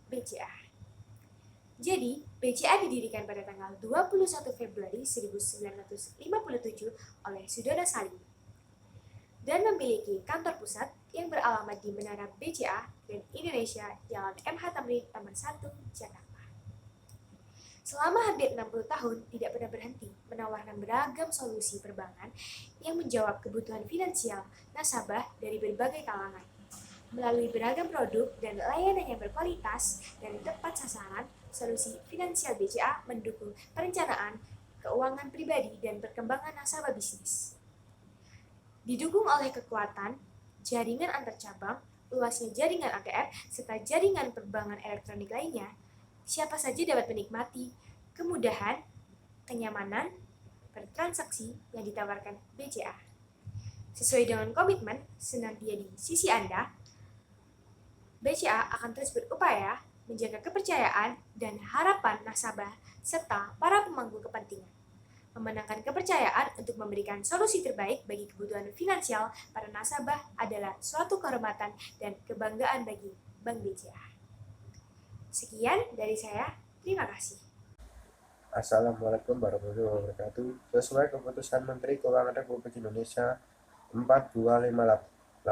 BCA. Jadi, BCA didirikan pada tanggal 21 Februari 1957 oleh Sudono Salim dan memiliki kantor pusat yang beralamat di Menara BCA Grand Indonesia, Jalan MH Tamrin, Taman 1, Jakarta. Selama hampir 60 tahun, tidak pernah berhenti menawarkan beragam solusi perbankan yang menjawab kebutuhan finansial nasabah dari berbagai kalangan. Melalui beragam produk dan layanan yang berkualitas dan tepat sasaran, solusi finansial BCA mendukung perencanaan, keuangan pribadi, dan perkembangan nasabah bisnis. Didukung oleh kekuatan jaringan antar cabang, luasnya jaringan ATM, serta jaringan perbankan elektronik lainnya, siapa saja dapat menikmati kemudahan, kenyamanan bertransaksi yang ditawarkan BCA. Sesuai dengan komitmen senantiasa di sisi Anda, BCA akan terus berupaya menjaga kepercayaan dan harapan nasabah serta para pemangku kepentingan, memenangkan kepercayaan untuk memberikan solusi terbaik bagi kebutuhan finansial para nasabah adalah suatu kehormatan dan kebanggaan bagi Bank BCA. Sekian dari saya, terima kasih. Assalamualaikum warahmatullahi wabarakatuh. Sesuai keputusan Menteri Keuangan Republik Indonesia 42855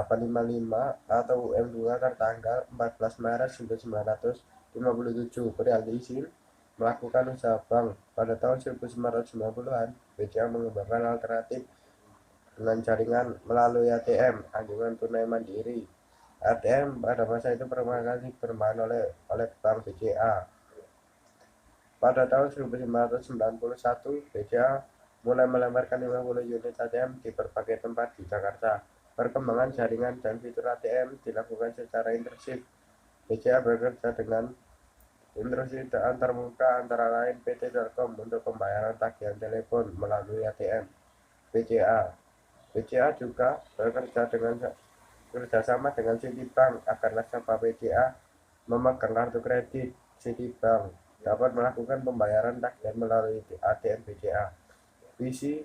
atau UM2 tertanggal 14 Maret 1957 perihal izin melakukan usaha bank pada tahun 1990-an, BCA mengembangkan alternatif dengan jaringan melalui ATM, anjungan tunai mandiri. ATM pada masa itu pertama kali bermain oleh Bank BCA. Pada tahun 1991, BCA mulai melemparkan 50 unit ATM di berbagai tempat di Jakarta. Perkembangan jaringan dan fitur ATM dilakukan secara intensif. BCA bekerja dengan interaksi antarmuka antara lain PT Telkom untuk pembayaran tagihan telepon melalui ATM. BCA juga kerjasama dengan Citibank agar nasabah BCA memegang kartu kredit Citibank dapat melakukan pembayaran tagihan melalui ATM BCA. Visi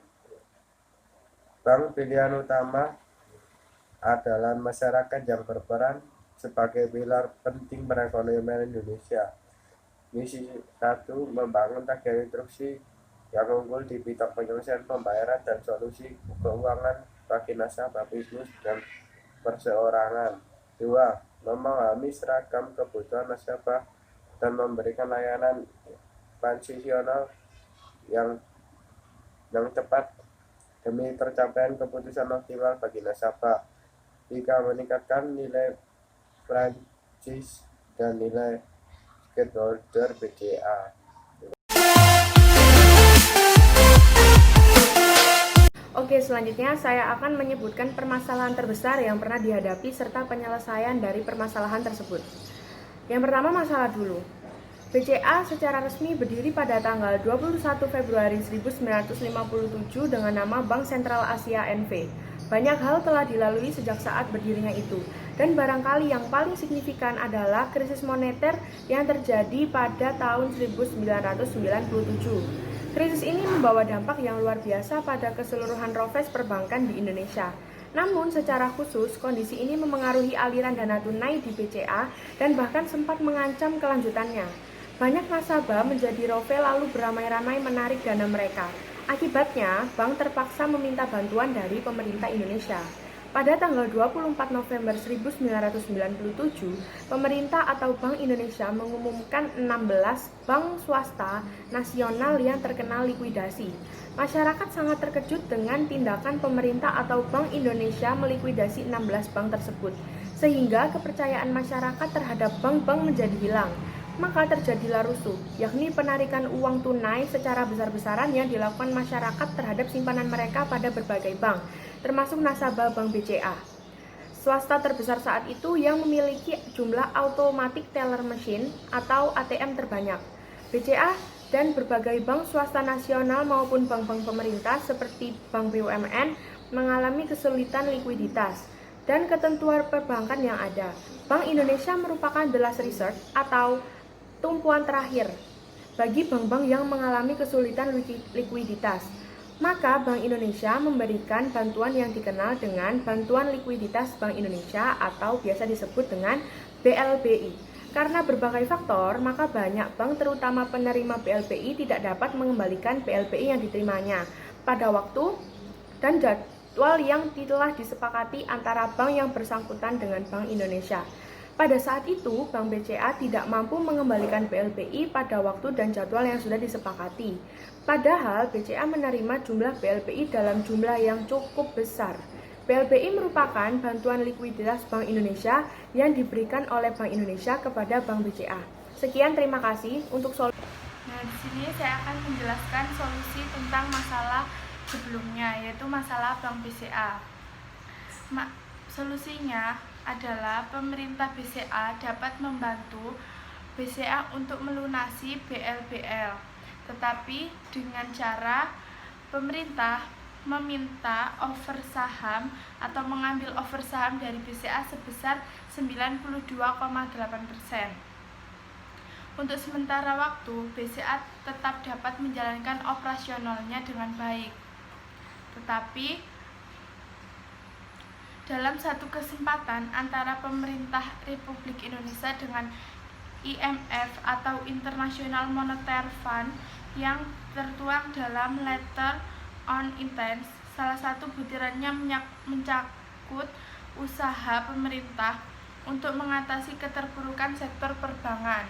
bank pilihan utama adalah masyarakat yang berperan sebagai pilar penting perekonomian Indonesia. Misi 1. Membangun tagihan instruksi yang unggul di bidang penyelesaian pembayaran dan solusi keuangan bagi nasabah bisnis dan perseorangan. 2. Memahami seragam kebutuhan nasabah dan memberikan layanan transisional yang tepat demi tercapaian keputusan optimal bagi nasabah. 3. Meningkatkan nilai franchise dan nilai stakeholder BCA. Oke, selanjutnya saya akan menyebutkan permasalahan terbesar yang pernah dihadapi serta penyelesaian dari permasalahan tersebut. Yang pertama, masalah dulu. BCA secara resmi berdiri pada tanggal 21 Februari 1957 dengan nama Bank Sentral Asia NV. Banyak hal telah dilalui sejak saat berdirinya itu, dan barangkali yang paling signifikan adalah krisis moneter yang terjadi pada tahun 1997. Krisis ini membawa dampak yang luar biasa pada keseluruhan profes perbankan di Indonesia. Namun secara khusus, kondisi ini memengaruhi aliran dana tunai di BCA dan bahkan sempat mengancam kelanjutannya. Banyak nasabah menjadi rofe lalu beramai-ramai menarik dana mereka. Akibatnya, bank terpaksa meminta bantuan dari pemerintah Indonesia. Pada tanggal 24 November 1997, pemerintah atau Bank Indonesia mengumumkan 16 bank swasta nasional yang terkena likuidasi. Masyarakat sangat terkejut dengan tindakan pemerintah atau Bank Indonesia melikuidasi 16 bank tersebut, sehingga kepercayaan masyarakat terhadap bank-bank menjadi hilang. Maka terjadilah rusuh, yakni penarikan uang tunai secara besar-besaran yang dilakukan masyarakat terhadap simpanan mereka pada berbagai bank, termasuk nasabah Bank BCA. Swasta terbesar saat itu yang memiliki jumlah automatic teller machine atau ATM terbanyak. BCA dan berbagai bank swasta nasional maupun bank-bank pemerintah seperti Bank BUMN mengalami kesulitan likuiditas dan ketentuan perbankan yang ada. Bank Indonesia merupakan the last resort atau tumpuan terakhir bagi bank-bank yang mengalami kesulitan likuiditas. Maka Bank Indonesia memberikan bantuan yang dikenal dengan Bantuan Likuiditas Bank Indonesia atau biasa disebut dengan BLBI. Karena berbagai faktor, maka banyak bank terutama penerima BLPI tidak dapat mengembalikan BLPI yang diterimanya pada waktu dan jadwal yang telah disepakati antara bank yang bersangkutan dengan Bank Indonesia. Pada saat itu, Bank BCA tidak mampu mengembalikan BLPI pada waktu dan jadwal yang sudah disepakati. Padahal BCA menerima jumlah BLPI dalam jumlah yang cukup besar. BLPI merupakan bantuan likuiditas Bank Indonesia yang diberikan oleh Bank Indonesia kepada Bank BCA. Sekian, terima kasih untuk solusi. Nah, di sini saya akan menjelaskan solusi tentang masalah sebelumnya, yaitu masalah Bank BCA. Solusinya adalah pemerintah BCA dapat membantu BCA untuk melunasi BLBL, tetapi dengan cara pemerintah meminta over saham atau mengambil over saham dari BCA sebesar 92,8%. Untuk sementara waktu, BCA tetap dapat menjalankan operasionalnya dengan baik. Tetapi dalam satu kesempatan antara pemerintah Republik Indonesia dengan IMF atau International Monetary Fund yang tertuang dalam Letter on Intent, salah satu butirannya mencakut usaha pemerintah untuk mengatasi keterpurukan sektor perbankan.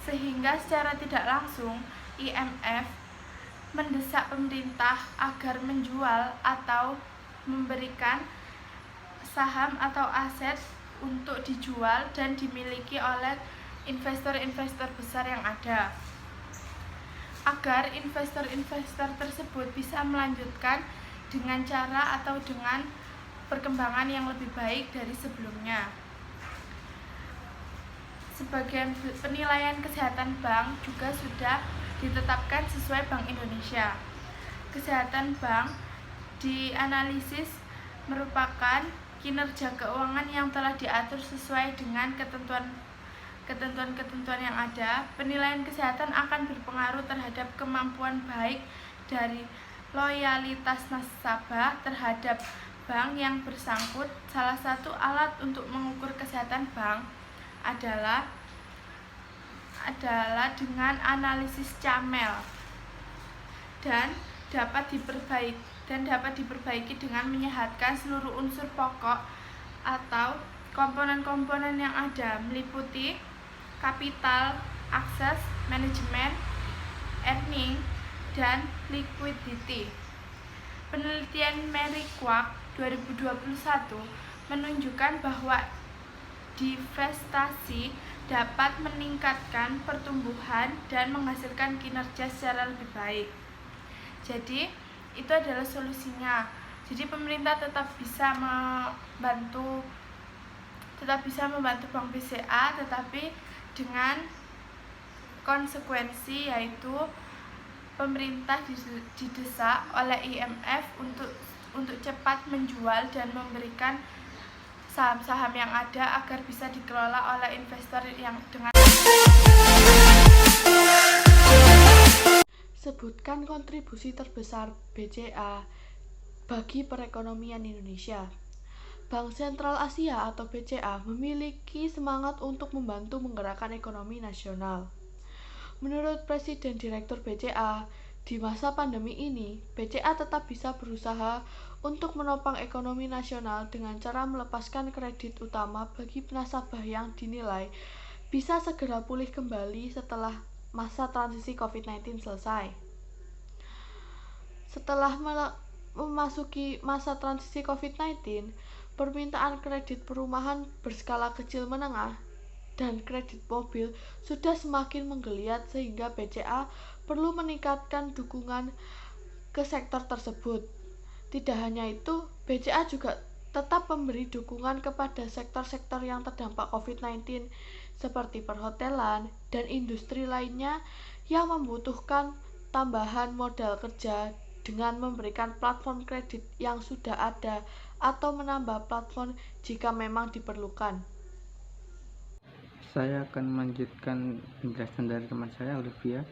Sehingga secara tidak langsung IMF mendesak pemerintah agar menjual atau memberikan saham atau aset untuk dijual dan dimiliki oleh investor-investor besar yang ada, agar investor-investor tersebut bisa melanjutkan dengan cara atau dengan perkembangan yang lebih baik dari sebelumnya. Sebagian penilaian kesehatan bank juga sudah ditetapkan sesuai Bank Indonesia. Kesehatan bank dianalisis merupakan kinerja keuangan yang telah diatur sesuai dengan ketentuan-ketentuan yang ada. Penilaian kesehatan akan berpengaruh terhadap kemampuan baik dari loyalitas nasabah terhadap bank yang bersangkut. Salah satu alat untuk mengukur kesehatan bank adalah dengan analisis CAMEL dan dapat diperbaiki dengan menyehatkan seluruh unsur pokok atau komponen-komponen yang ada, meliputi kapital, akses, manajemen, earning, dan liquidity. Penelitian Mary Kwak 2021 menunjukkan bahwa divestasi dapat meningkatkan pertumbuhan dan menghasilkan kinerja secara lebih baik. Jadi itu adalah solusinya. Jadi pemerintah tetap bisa membantu Bank BCA, tetapi dengan konsekuensi, yaitu pemerintah didesak oleh IMF untuk cepat menjual dan memberikan saham-saham yang ada agar bisa dikelola oleh investor yang dengan. Sebutkan kontribusi terbesar BCA bagi perekonomian Indonesia. Bank Sentral Asia atau BCA memiliki semangat untuk membantu menggerakkan ekonomi nasional. Menurut Presiden Direktur BCA, di masa pandemi ini, BCA tetap bisa berusaha untuk menopang ekonomi nasional dengan cara melepaskan kredit utama bagi nasabah yang dinilai bisa segera pulih kembali setelah masa transisi COVID-19 selesai. Setelah memasuki masa transisi COVID-19, permintaan kredit perumahan berskala kecil menengah dan kredit mobil sudah semakin menggeliat sehingga BCA perlu meningkatkan dukungan ke sektor tersebut. Tidak hanya itu, BCA juga tetap memberi dukungan kepada sektor-sektor yang terdampak COVID-19 seperti perhotelan dan industri lainnya yang membutuhkan tambahan modal kerja dengan memberikan platform kredit yang sudah ada atau menambah platform jika memang diperlukan. Saya akan melanjutkan penjelasan dari teman saya, Olivia.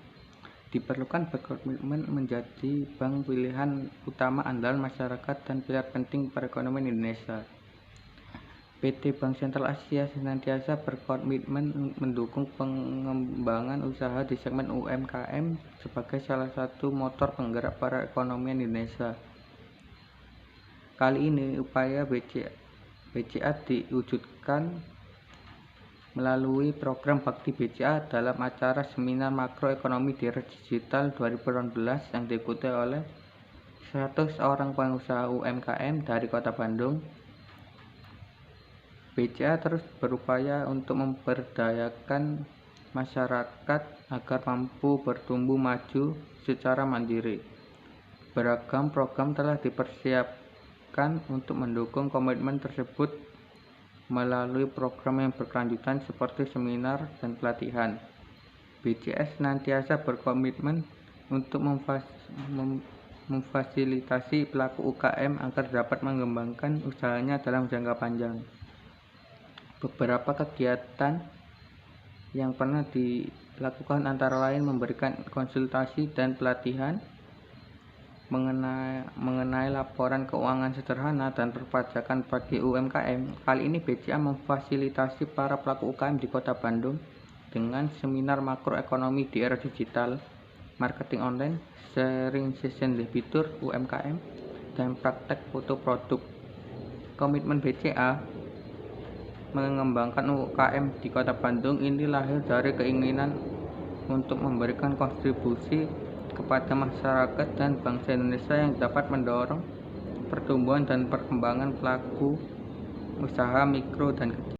Diperlukan berkomitmen menjadi bank pilihan utama andalan masyarakat dan pilar penting perekonomian Indonesia. PT Bank Sentral Asia senantiasa berkomitmen mendukung pengembangan usaha di segmen UMKM sebagai salah satu motor penggerak perekonomian Indonesia. Kali ini upaya BCA diwujudkan melalui program Bakti BCA dalam acara Seminar Makroekonomi di Era Digital 2018 yang diikuti oleh 100 orang pengusaha UMKM dari Kota Bandung. BCA terus berupaya untuk memberdayakan masyarakat agar mampu bertumbuh maju secara mandiri. Beragam program telah dipersiapkan untuk mendukung komitmen tersebut melalui program yang berkelanjutan seperti seminar dan pelatihan. BCA senantiasa berkomitmen untuk memfasilitasi pelaku UKM agar dapat mengembangkan usahanya dalam jangka panjang. Beberapa kegiatan yang pernah dilakukan antara lain memberikan konsultasi dan pelatihan mengenai laporan keuangan sederhana dan perpajakan bagi UMKM. Kali ini BCA memfasilitasi para pelaku UKM di Kota Bandung dengan seminar makroekonomi di era digital, marketing online, sharing session debitur UMKM, dan praktek foto produk. Komitmen BCA mengembangkan UKM di Kota Bandung ini lahir dari keinginan untuk memberikan kontribusi kepada masyarakat dan bangsa Indonesia yang dapat mendorong pertumbuhan dan perkembangan pelaku usaha mikro dan kecil.